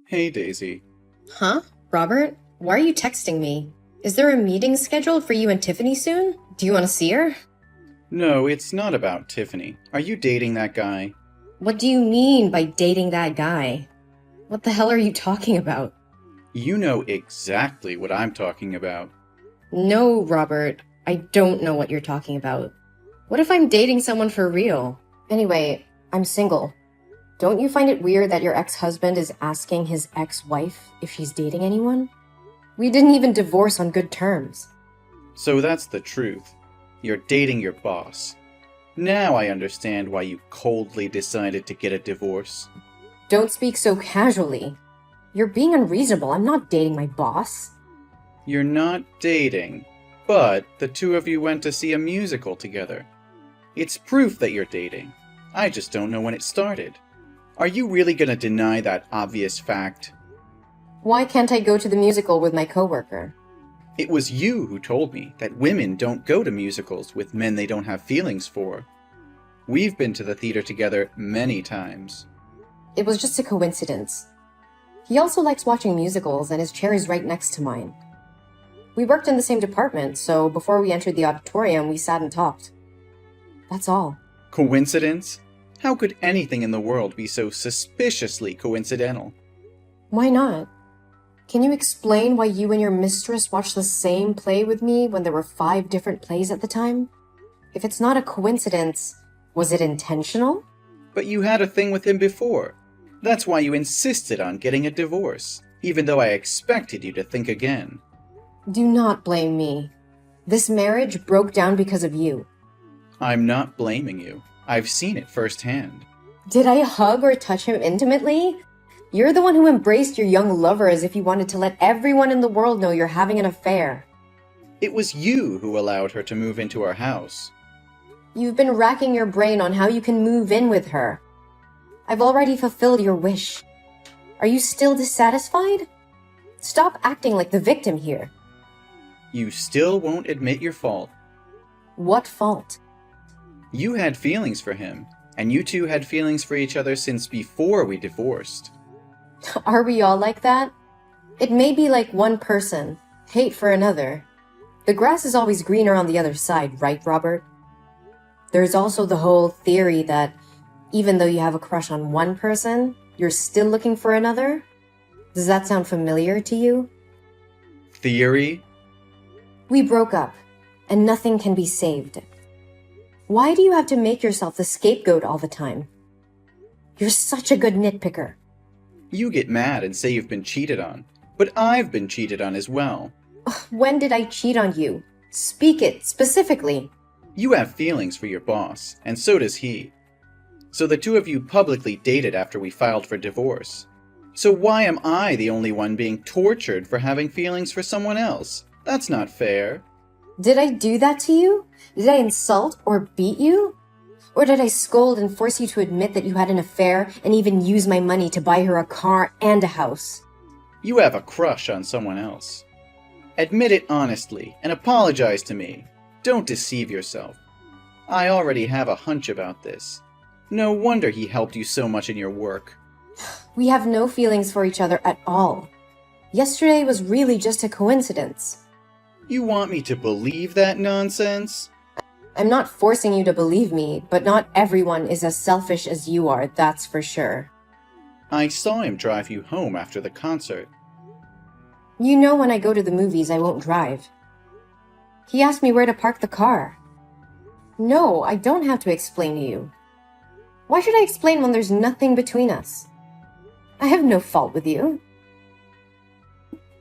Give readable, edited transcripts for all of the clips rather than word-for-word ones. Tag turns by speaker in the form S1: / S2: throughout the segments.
S1: Hey, Daisy.
S2: Huh? Robert? Why are you texting me? Is there a meeting scheduled for you and Tiffany soon? Do you want to see her?
S1: No, it's not about Tiffany. Are you dating that guy?
S2: What do you mean by dating that guy? What the hell are you talking about?
S1: You know exactly what I'm talking about.
S2: No, Robert. I don't know what you're talking about. What if I'm dating someone for real? Anyway, I'm single. Don't you find it weird that your ex-husband is asking his ex-wife if she's dating anyone? We didn't even divorce on good terms.
S1: So that's the truth. You're dating your boss. Now I understand why you coldly decided to get a divorce.
S2: Don't speak so casually. You're being unreasonable. I'm not dating my boss.
S1: You're not dating, but the two of you went to see a musical together. It's proof that you're dating. I just don't know when it started. Are you really gonna deny that obvious fact?
S2: Why can't I go to the musical with my coworker?
S1: It was you who told me that women don't go to musicals with men they don't have feelings for. We've been to the theater together many times.
S2: It was just a coincidence. He also likes watching musicals, and his chair is right next to mine. We worked in the same department, so before we entered the auditorium, we sat and talked. That's all.
S1: Coincidence? How could anything in the world be so suspiciously coincidental?
S2: Why not? Can you explain why you and your mistress watched the same play with me when there were 5 different plays at the time? If it's not a coincidence, was it intentional?
S1: But you had a thing with him before. That's why you insisted on getting a divorce, even though I expected you to think again.
S2: Do not blame me. This marriage broke down because of you.
S1: I'm not blaming you. I've seen it firsthand.
S2: Did I hug or touch him intimately? You're the one who embraced your young lover as if you wanted to let everyone in the world know you're having an affair.
S1: It was you who allowed her to move into our house.
S2: You've been racking your brain on how you can move in with her. I've already fulfilled your wish. Are you still dissatisfied? Stop acting like the victim here.
S1: You still won't admit your fault.
S2: What fault?
S1: You had feelings for him, and you two had feelings for each other since before we divorced.
S2: Are we all like that? It may be like one person, hate for another. The grass is always greener on the other side, right, Robert? There's also the whole theory that even though you have a crush on one person, you're still looking for another? Does that sound familiar to you?
S1: Theory?
S2: We broke up, and nothing can be saved. Why do you have to make yourself the scapegoat all the time? You're such a good nitpicker.
S1: You get mad and say you've been cheated on, but I've been cheated on as well.
S2: When did I cheat on you? Speak it, specifically.
S1: You have feelings for your boss, and so does he. So the two of you publicly dated after we filed for divorce. So why am I the only one being tortured for having feelings for someone else? That's not fair.
S2: Did I do that to you? Did I insult or beat you? Or did I scold and force you to admit that you had an affair and even use my money to buy her a car and a house?
S1: You have a crush on someone else. Admit it honestly and apologize to me. Don't deceive yourself. I already have a hunch about this. No wonder he helped you so much in your work.
S2: We have no feelings for each other at all. Yesterday was really just a coincidence.
S1: You want me to believe that nonsense?
S2: I'm not forcing you to believe me, but not everyone is as selfish as you are, that's for sure.
S1: I saw him drive you home after the concert.
S2: You know when I go to the movies, I won't drive. He asked me where to park the car. No, I don't have to explain to you. Why should I explain when there's nothing between us? I have no fault with you.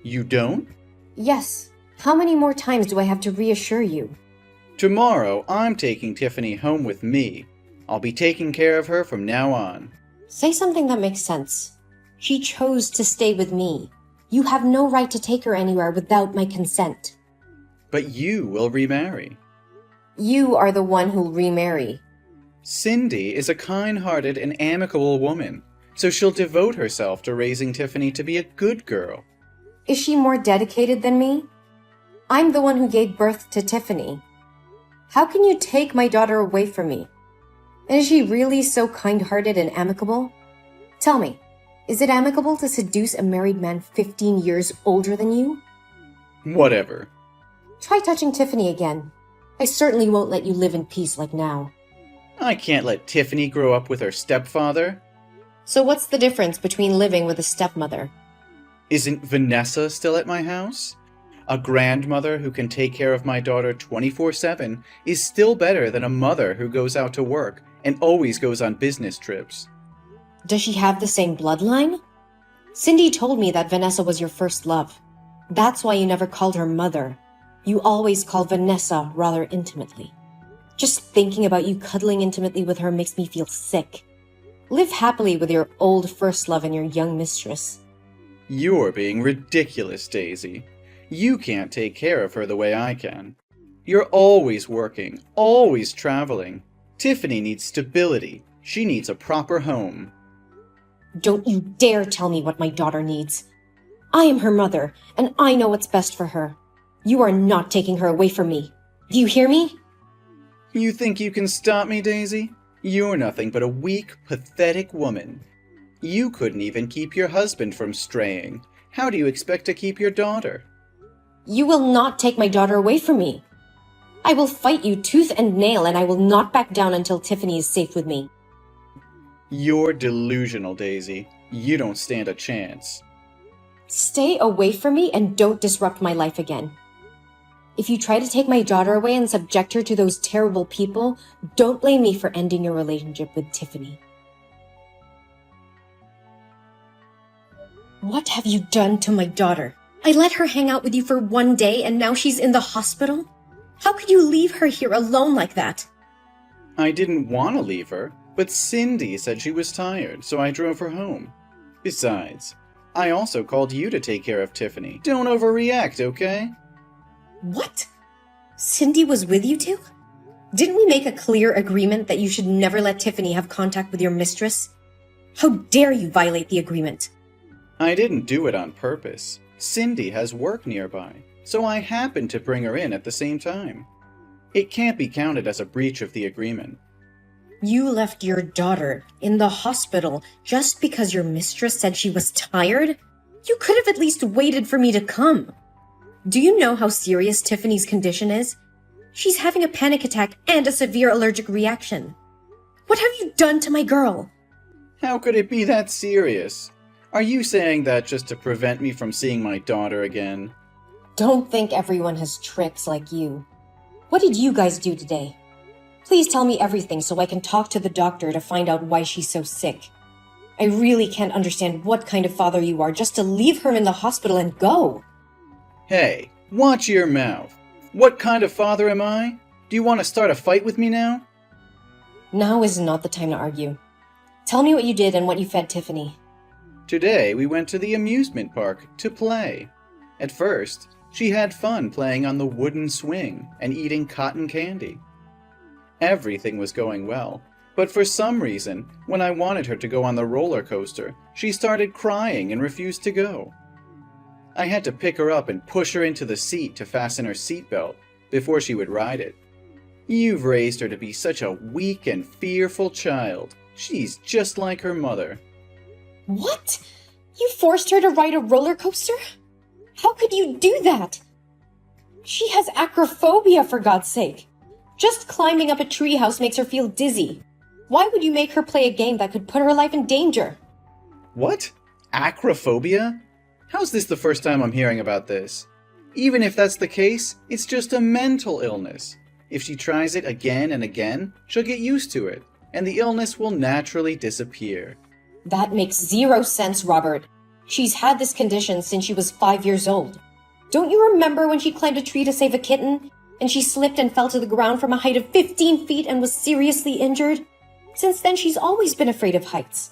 S1: You don't?
S2: Yes. How many more times do I have to reassure you?
S1: Tomorrow, I'm taking Tiffany home with me. I'll be taking care of her from now on.
S2: Say something that makes sense. She chose to stay with me. You have no right to take her anywhere without my consent.
S1: But you will remarry.
S2: You are the one who'll remarry.
S1: Cindy is a kind-hearted and amicable woman, so she'll devote herself to raising Tiffany to be a good girl.
S2: Is she more dedicated than me? I'm the one who gave birth to Tiffany. How can you take my daughter away from me? And is she really so kind-hearted and amicable? Tell me, Is it amicable to seduce a married man 15 years older than you?
S1: Whatever.
S2: Try touching Tiffany again. I certainly won't let you live in peace like now.
S1: I can't let Tiffany grow up with her stepfather.
S2: So what's the difference between living with a stepmother?
S1: Isn't Vanessa still at my house? A grandmother who can take care of my daughter 24/7 is still better than a mother who goes out to work and always goes on business trips.
S2: Does she have the same bloodline? Cindy told me that Vanessa was your first love. That's why you never called her mother. You always called Vanessa rather intimately. Just thinking about you cuddling intimately with her makes me feel sick. Live happily with your old first love and your young mistress.
S1: You're being ridiculous, Daisy. You can't take care of her the way I can. You're always working, always traveling. Tiffany needs stability. She needs a proper home.
S2: Don't you dare tell me what my daughter needs. I am her mother, and I know what's best for her. You are not taking her away from me. Do you hear me?
S1: You think you can stop me, Daisy? You're nothing but a weak, pathetic woman. You couldn't even keep your husband from straying. How do you expect to keep your daughter?
S2: You will not take my daughter away from me. I will fight you tooth and nail, and I will not back down until Tiffany is safe with me.
S1: You're delusional, Daisy. You don't stand a chance.
S2: Stay away from me and don't disrupt my life again. If you try to take my daughter away and subject her to those terrible people, don't blame me for ending your relationship with Tiffany. What have you done to my daughter? I let her hang out with you for one day and now she's in the hospital? How could you leave her here alone like that?
S1: I didn't want to leave her, but Cindy said she was tired, so I drove her home. Besides, I also called you to take care of Tiffany. Don't overreact, okay?
S2: What? Cindy was with you two? Didn't we make a clear agreement that you should never let Tiffany have contact with your mistress? How dare you violate the agreement?
S1: I didn't do it on purpose. Cindy has work nearby, so I happened to bring her in at the same time. It can't be counted as a breach of the agreement.
S2: You left your daughter in the hospital just because your mistress said she was tired? You could have at least waited for me to come. Do you know how serious Tiffany's condition is? She's having a panic attack and a severe allergic reaction. What have you done to my girl?
S1: How could it be that serious? Are you saying that just to prevent me from seeing my daughter again?
S2: Don't think everyone has tricks like you. What did you guys do today? Please tell me everything so I can talk to the doctor to find out why she's so sick. I really can't understand what kind of father you are just to leave her in the hospital and go.
S1: Hey, watch your mouth. What kind of father am I? Do you want to start a fight with me now?
S2: Now is not the time to argue. Tell me what you did and what you fed Tiffany.
S1: Today we went to the amusement park to play. At first, she had fun playing on the wooden swing and eating cotton candy. Everything was going well, but for some reason, when I wanted her to go on the roller coaster, she started crying and refused to go. I had to pick her up and push her into the seat to fasten her seatbelt before she would ride it. You've raised her to be such a weak and fearful child. She's just like her mother.
S2: What? You forced her to ride a roller coaster? How could you do that? She has acrophobia, for God's sake. Just climbing up a treehouse makes her feel dizzy. Why would you make her play a game that could put her life in danger?
S1: What? Acrophobia? How's this the first time I'm hearing about this? Even if that's the case, it's just a mental illness. If she tries it again and again, she'll get used to it, and the illness will naturally disappear.
S2: That makes zero sense, Robert. She's had this condition since she was 5 years old. Don't you remember when she climbed a tree to save a kitten, and she slipped and fell to the ground from a height of 15 feet and was seriously injured? Since then, she's always been afraid of heights.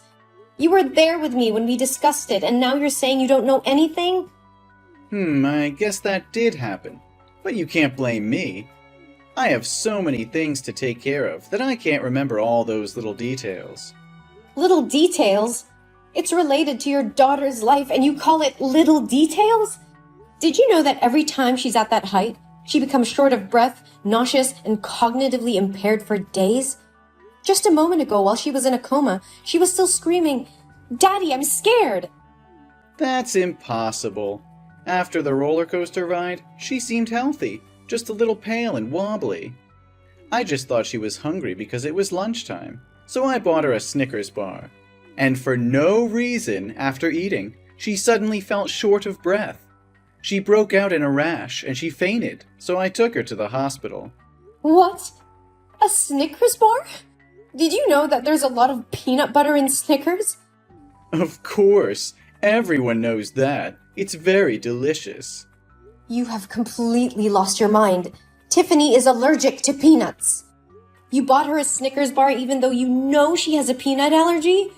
S2: You were there with me when we discussed it, and now you're saying you don't know anything?
S1: I guess that did happen. But you can't blame me. I have so many things to take care of that I can't remember all those little details.
S2: Little details? It's related to your daughter's life, and you call it little details? Did you know that every time she's at that height, she becomes short of breath, nauseous, and cognitively impaired for days? Just a moment ago, while she was in a coma, she was still screaming, Daddy, I'm scared!
S1: That's impossible. After the roller coaster ride, she seemed healthy, just a little pale and wobbly. I just thought she was hungry because it was lunchtime, so I bought her a Snickers bar. And for no reason, after eating, she suddenly felt short of breath. She broke out in a rash and she fainted, so I took her to the hospital.
S2: What? A Snickers bar? Did you know that there's a lot of peanut butter in Snickers?
S1: Of course, everyone knows that. It's very delicious.
S2: You have completely lost your mind. Tiffany is allergic to peanuts. You bought her a Snickers bar even though you know she has a peanut allergy?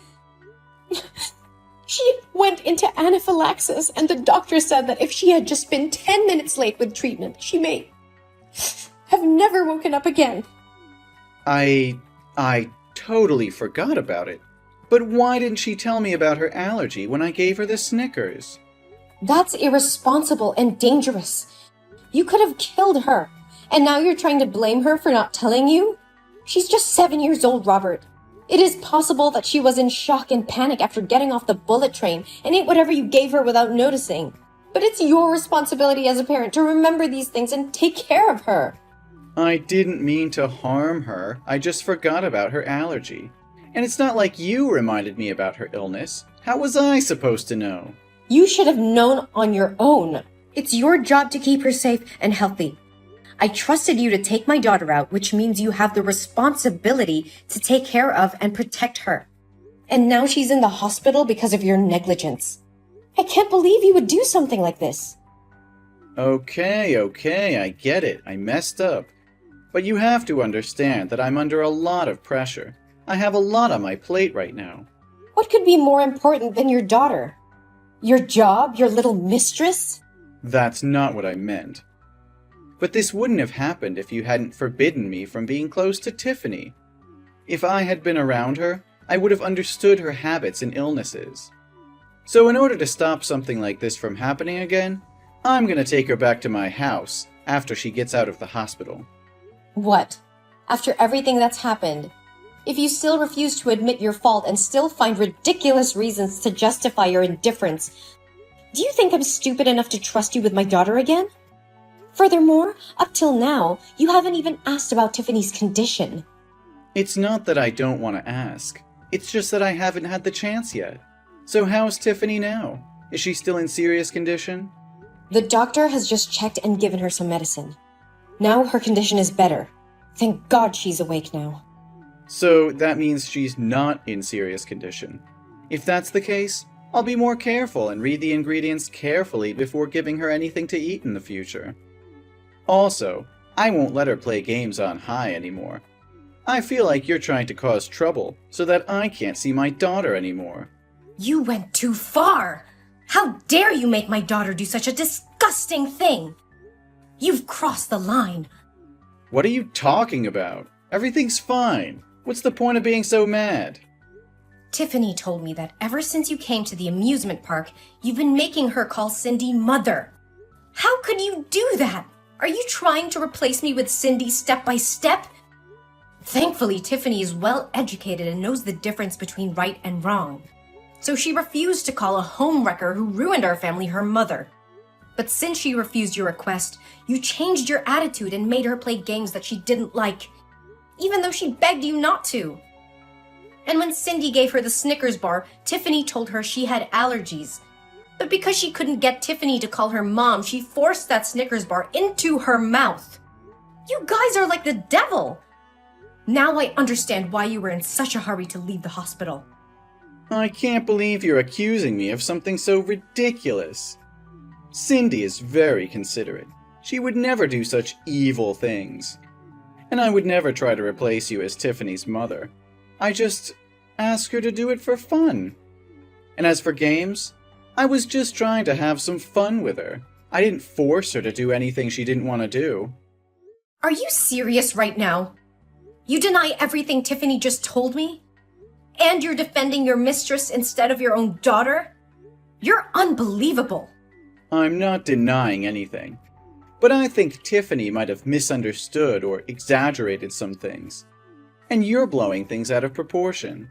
S2: She went into anaphylaxis, and the doctor said that if she had just been 10 minutes late with treatment, she may have never woken up again.
S1: I totally forgot about it. But why didn't she tell me about her allergy when I gave her the Snickers?
S2: That's irresponsible and dangerous. You could have killed her, and now you're trying to blame her for not telling you? She's just 7 years old, Robert. It is possible that she was in shock and panic after getting off the bullet train and ate whatever you gave her without noticing. But it's your responsibility as a parent to remember these things and take care of her.
S1: I didn't mean to harm her. I just forgot about her allergy. And it's not like you reminded me about her illness. How was I supposed to know?
S2: You should have known on your own. It's your job to keep her safe and healthy. I trusted you to take my daughter out, which means you have the responsibility to take care of and protect her. And now she's in the hospital because of your negligence. I can't believe you would do something like this.
S1: Okay, I get it. I messed up. But you have to understand that I'm under a lot of pressure. I have a lot on my plate right now.
S2: What could be more important than your daughter? Your job, your little mistress?
S1: That's not what I meant. But this wouldn't have happened if you hadn't forbidden me from being close to Tiffany. If I had been around her, I would have understood her habits and illnesses. So in order to stop something like this from happening again, I'm gonna take her back to my house after she gets out of the hospital.
S2: What? After everything that's happened? If you still refuse to admit your fault and still find ridiculous reasons to justify your indifference, do you think I'm stupid enough to trust you with my daughter again? Furthermore, up till now, you haven't even asked about Tiffany's condition.
S1: It's not that I don't want to ask. It's just that I haven't had the chance yet. So how's Tiffany now? Is she still in serious condition?
S2: The doctor has just checked and given her some medicine. Now her condition is better. Thank God she's awake now.
S1: So that means she's not in serious condition. If that's the case, I'll be more careful and read the ingredients carefully before giving her anything to eat in the future. Also, I won't let her play games on high anymore. I feel like you're trying to cause trouble so that I can't see my daughter anymore.
S2: You went too far! How dare you make my daughter do such a disgusting thing! You've crossed the line.
S1: What are you talking about? Everything's fine. What's the point of being so mad?
S2: Tiffany told me that ever since you came to the amusement park, you've been making her call Cindy mother. How could you do that? Are you trying to replace me with Cindy step by step? Thankfully, Tiffany is well educated and knows the difference between right and wrong. So she refused to call a homewrecker who ruined our family her mother. But since she refused your request, you changed your attitude and made her play games that she didn't like, even though she begged you not to. And when Cindy gave her the Snickers bar, Tiffany told her she had allergies. But because she couldn't get Tiffany to call her mom, she forced that Snickers bar into her mouth. You guys are like the devil. Now I understand why you were in such a hurry to leave the hospital.
S1: I can't believe you're accusing me of something so ridiculous. Cindy is very considerate. She would never do such evil things. And I would never try to replace you as Tiffany's mother. I just ask her to do it for fun. And as for games, I was just trying to have some fun with her. I didn't force her to do anything she didn't want to do.
S2: Are you serious right now? You deny everything Tiffany just told me? And you're defending your mistress instead of your own daughter? You're unbelievable.
S1: I'm not denying anything. But I think Tiffany might have misunderstood or exaggerated some things. And you're blowing things out of proportion.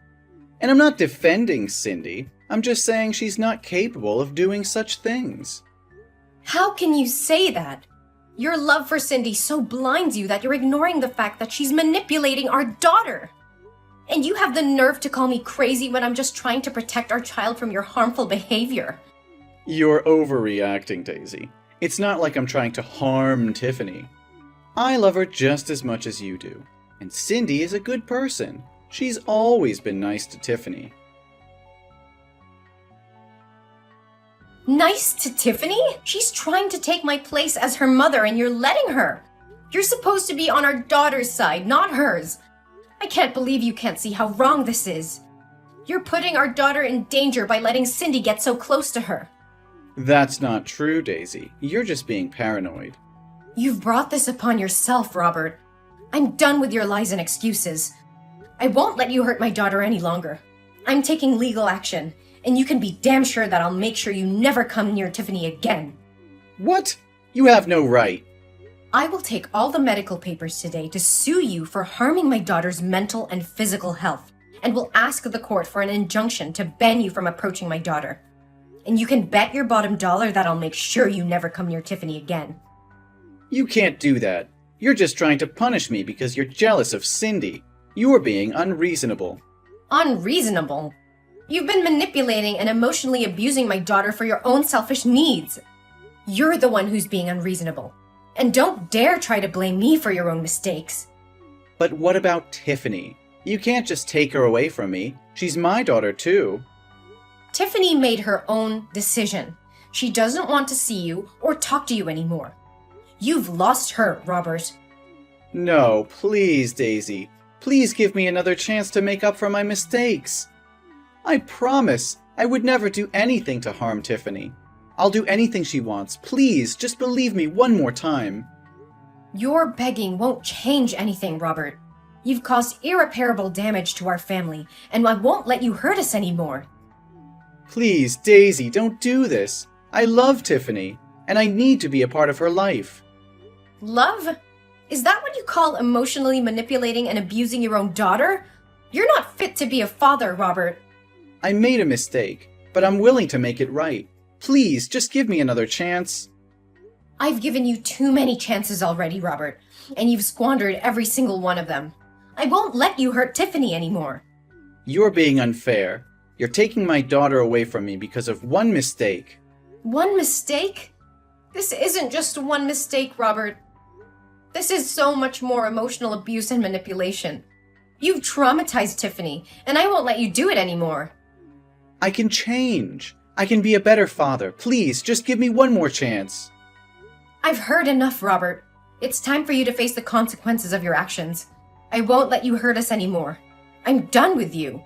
S1: And I'm not defending Cindy. I'm just saying she's not capable of doing such things.
S2: How can you say that? Your love for Cindy so blinds you that you're ignoring the fact that she's manipulating our daughter. And you have the nerve to call me crazy when I'm just trying to protect our child from your harmful behavior.
S1: You're overreacting, Daisy. It's not like I'm trying to harm Tiffany. I love her just as much as you do. And Cindy is a good person. She's always been nice to Tiffany.
S2: Nice to Tiffany? She's trying to take my place as her mother and you're letting her. You're supposed to be on our daughter's side, not hers. I can't believe you can't see how wrong this is. You're putting our daughter in danger by letting Cindy get so close to her.
S1: That's not true, Daisy. You're just being paranoid.
S2: You've brought this upon yourself, Robert. I'm done with your lies and excuses. I won't let you hurt my daughter any longer. I'm taking legal action, and you can be damn sure that I'll make sure you never come near Tiffany again.
S1: What? You have no right.
S2: I will take all the medical papers today to sue you for harming my daughter's mental and physical health, and will ask the court for an injunction to ban you from approaching my daughter. And you can bet your bottom dollar that I'll make sure you never come near Tiffany again.
S1: You can't do that. You're just trying to punish me because you're jealous of Cindy. You're being unreasonable.
S2: Unreasonable? You've been manipulating and emotionally abusing my daughter for your own selfish needs. You're the one who's being unreasonable. And don't dare try to blame me for your own mistakes.
S1: But what about Tiffany? You can't just take her away from me. She's my daughter too.
S2: Tiffany made her own decision. She doesn't want to see you or talk to you anymore. You've lost her, Robert.
S1: No, please, Daisy. Please give me another chance to make up for my mistakes. I promise I would never do anything to harm Tiffany. I'll do anything she wants. Please, just believe me one more time.
S2: Your begging won't change anything, Robert. You've caused irreparable damage to our family, and I won't let you hurt us anymore.
S1: Please, Daisy, don't do this. I love Tiffany, and I need to be a part of her life.
S2: Love? Is that what you call emotionally manipulating and abusing your own daughter? You're not fit to be a father, Robert.
S1: I made a mistake, but I'm willing to make it right. Please, just give me another chance.
S2: I've given you too many chances already, Robert, and you've squandered every single one of them. I won't let you hurt Tiffany anymore.
S1: You're being unfair. You're taking my daughter away from me because of one mistake.
S2: One mistake? This isn't just one mistake, Robert. This is so much more emotional abuse and manipulation. You've traumatized Tiffany, and I won't let you do it anymore.
S1: I can change. I can be a better father. Please, just give me one more chance.
S2: I've heard enough, Robert. It's time for you to face the consequences of your actions. I won't let you hurt us anymore. I'm done with you.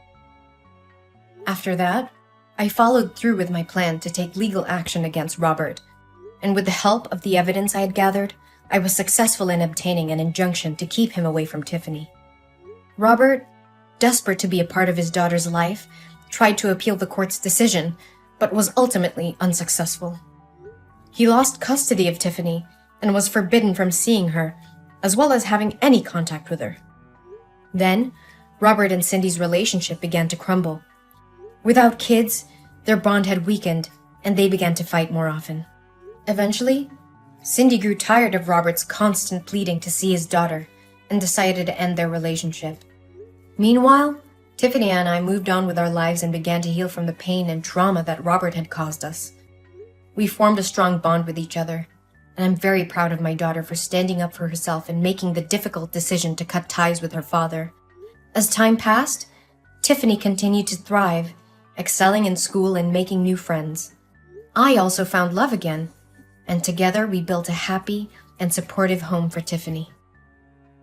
S2: After that, I followed through with my plan to take legal action against Robert, and with the help of the evidence I had gathered, I was successful in obtaining an injunction to keep him away from Tiffany. Robert, desperate to be a part of his daughter's life, tried to appeal the court's decision, but was ultimately unsuccessful. He lost custody of Tiffany and was forbidden from seeing her, as well as having any contact with her. Then, Robert and Cindy's relationship began to crumble. Without kids, their bond had weakened, and they began to fight more often. Eventually, Cindy grew tired of Robert's constant pleading to see his daughter and decided to end their relationship. Meanwhile, Tiffany and I moved on with our lives and began to heal from the pain and trauma that Robert had caused us. We formed a strong bond with each other, and I'm very proud of my daughter for standing up for herself and making the difficult decision to cut ties with her father. As time passed, Tiffany continued to thrive, excelling in school and making new friends. I also found love again, and together we built a happy and supportive home for Tiffany.